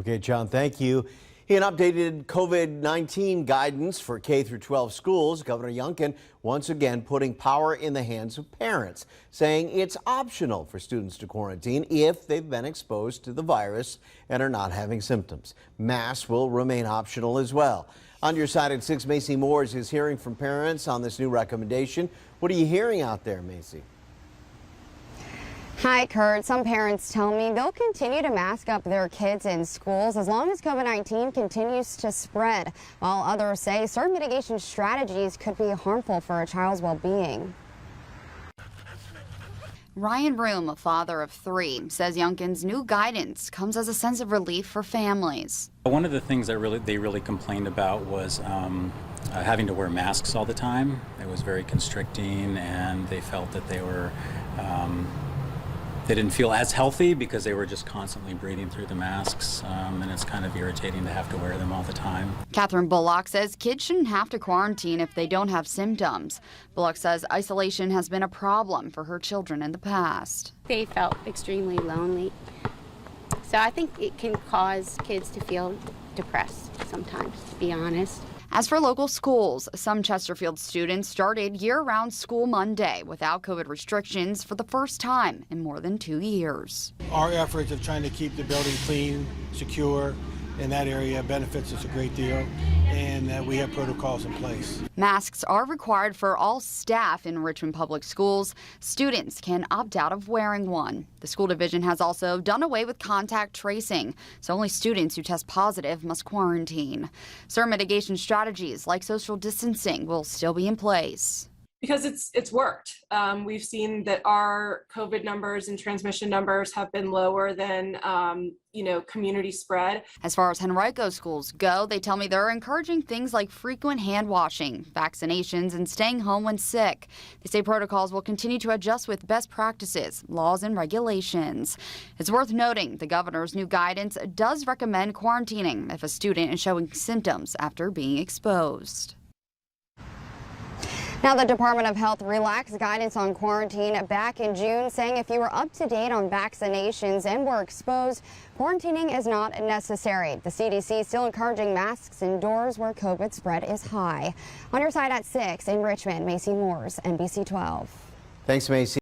Okay, John, thank you. In updated COVID-19 guidance for K through 12 schools, Governor Youngkin once again putting power in the hands of parents, saying it's optional for students to quarantine if they've been exposed to the virus and are not having symptoms. Masks will remain optional as well. On your side at 6, Macy Moores is hearing from parents on this new recommendation. What are you hearing out there, Macy? Hi, Kurt. Some parents tell me they'll continue to mask up their kids in schools as long as COVID-19 continues to spread, while others say certain mitigation strategies could be harmful for a child's well-being. Ryan Room, a father of 3, says Youngkin's new guidance comes as a sense of relief for families. One of the things that they really complained about was having to wear masks all the time. It was very constricting, and they felt that they didn't feel as healthy because they were just constantly breathing through the masks, and it's kind of irritating to have to wear them all the time. Catherine Bullock says kids shouldn't have to quarantine if they don't have symptoms. Bullock says isolation has been a problem for her children in the past. They felt extremely lonely. So I think it can cause kids to feel depressed sometimes, to be honest. As for local schools, some Chesterfield students started year-round school Monday without COVID restrictions for the first time in more than 2 years. Our efforts of trying to keep the building clean, secure in that area benefits us a great deal, and we have protocols in place. Masks are required for all staff in Richmond Public Schools. Students can opt out of wearing one. The school division has also done away with contact tracing, so only students who test positive must quarantine. Certain mitigation strategies like social distancing will still be in place. Because it's worked. We've seen that our COVID numbers and transmission numbers have been lower than community spread. As far as Henrico schools go, they tell me they're encouraging things like frequent hand washing, vaccinations, and staying home when sick. They say protocols will continue to adjust with best practices, laws, and regulations. It's worth noting the governor's new guidance does recommend quarantining if a student is showing symptoms after being exposed. Now, the Department of Health relaxed guidance on quarantine back in June, saying if you were up to date on vaccinations and were exposed, quarantining is not necessary. The CDC is still encouraging masks indoors where COVID spread is high. On your side at 6 in Richmond, Macy Moores, NBC 12. Thanks, Macy.